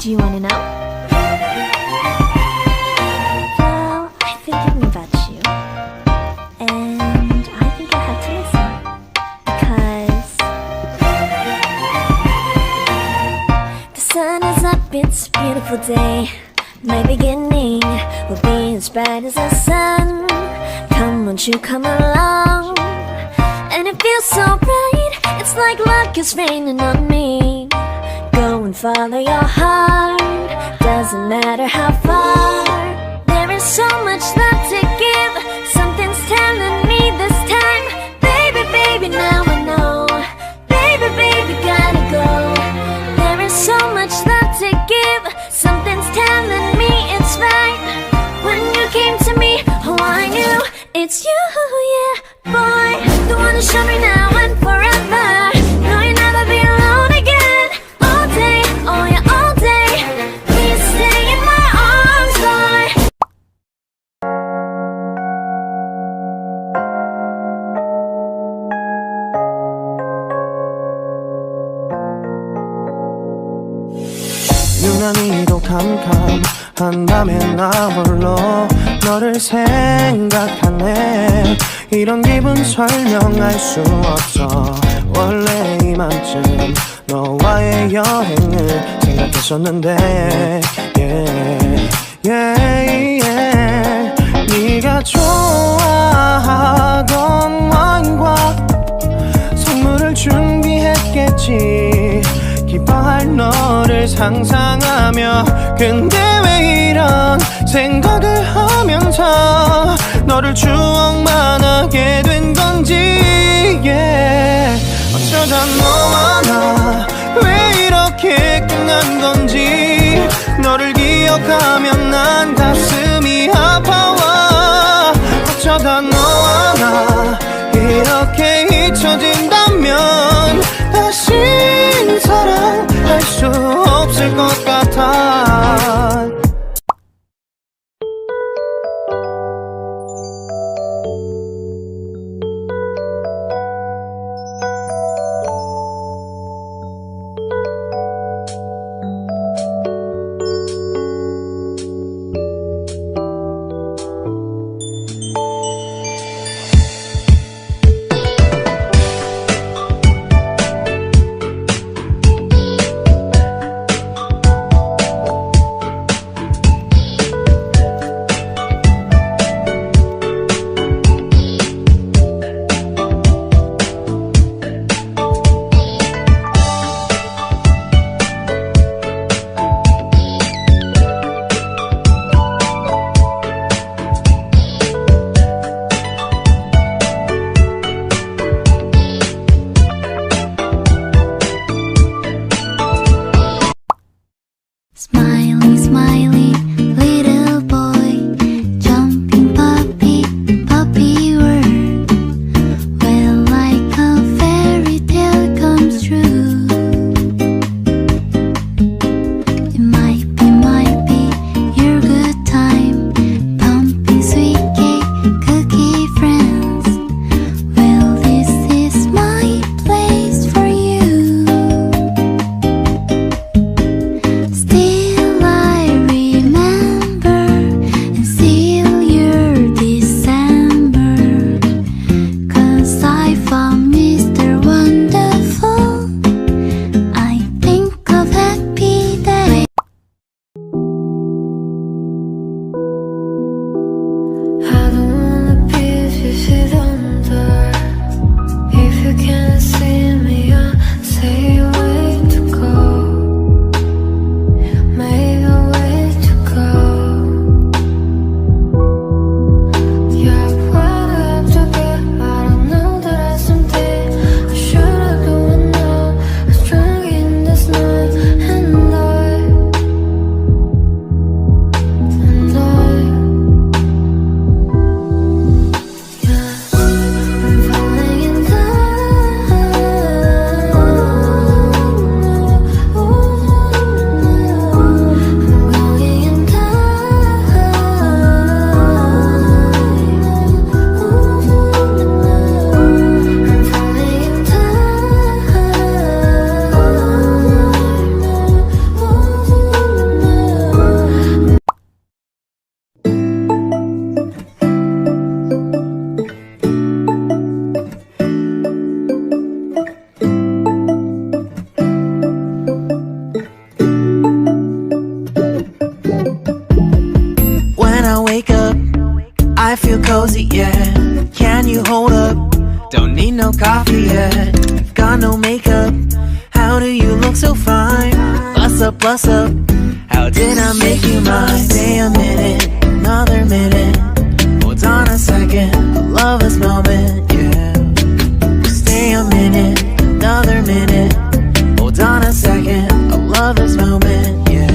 Do you want to know? Well, I've been thinking about you, and I think I have to listen, because the sun is up, it's a beautiful day. My beginning will be as bright as the sun. Come, won't you come along? And it feels so bright, it's like luck is raining on me. Go and follow your heart, doesn't matter how far. There is so much love to give, something's telling me this time. Baby, baby, now I know. Baby, baby, gotta go. There is so much love to give, something's telling me it's right. When you came to me, oh I knew it's you, yeah, boy. The one to show me now and forever. No, you'll never be alone again. All day, oh yeah, all day. Please stay in my arms, boy. 유난히도 캄캄한 밤에 나 홀로 너를 생각하네. 이런 기분 설명할 수 없어. 원래 이맘쯤 너와의 여행을 생각했었는데 네가 좋아하던 와인과 선물을 준비했겠지. 기뻐할 너를 상상하며. 근데 왜 이런 생각을 하면서 너를 추억만 하게 된 건지, 어쩌다 너와 나 왜 이렇게 끝난 건지. 너를 기억하면 난 가슴이 아파와. 어쩌다 너와 나 이렇게 잊혀진다면 다시 사랑할 수 없을 것 같아. yet. Got no makeup. How do you look so fine? Bust up, bust up. How did I make you mine? Stay a minute, another minute. Hold on a second, I love this moment, yeah. Stay a minute, another minute. Hold on a second, I love this moment, yeah.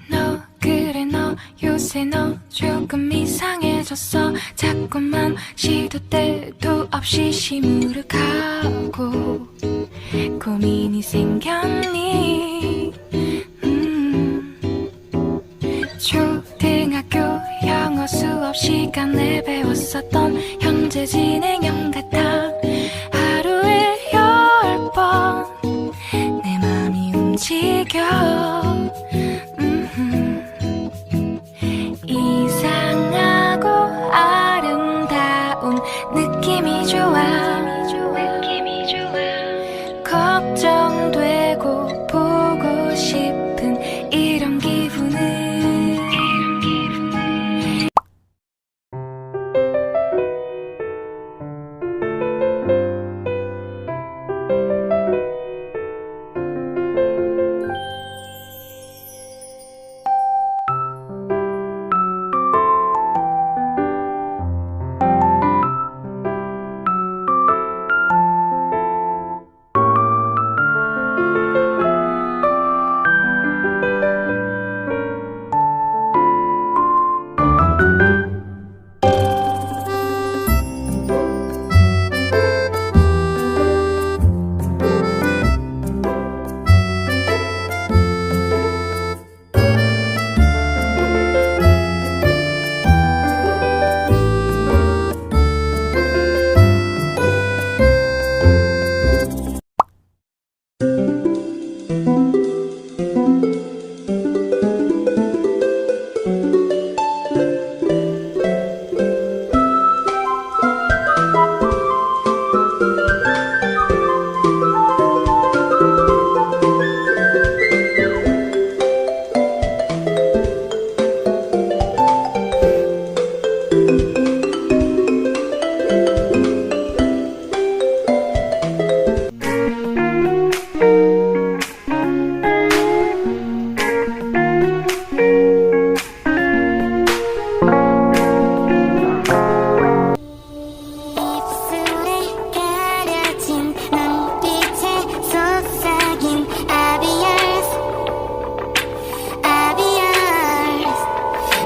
너 그래 너 요새 너 조금 이상해졌어. 자꾸만 시도 때도 없이 시무룩하고 고민이 생겼니? 초등학교 영어 수업 시간에 배웠었던 현재 진행형 같아. 하루에 10번 내 맘이 움직여. 이상하고 아름다운 느낌이 좋아. 걱정되고 보고 싶은 이런 기분은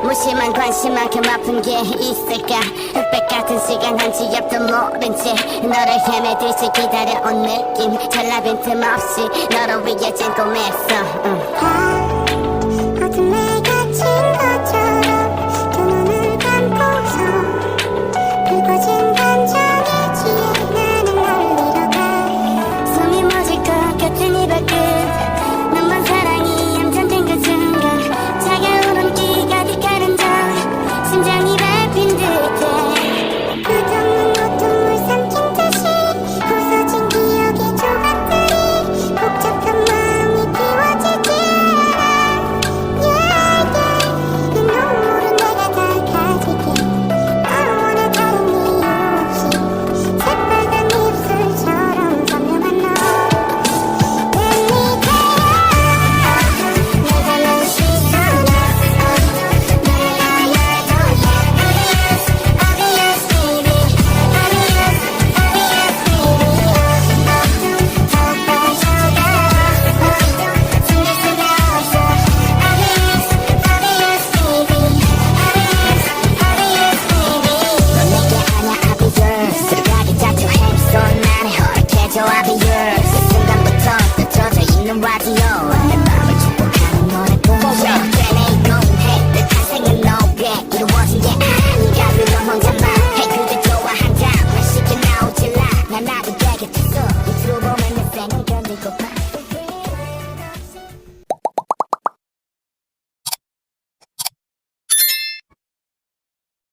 무심한 관심만큼 아픈 게 있을까. 흑백 같은 시간 한치 앞도 모른 채 너를 헤매듯이 기다려온 느낌. 전라 빈틈없이 너를 위해 진 꿈했어.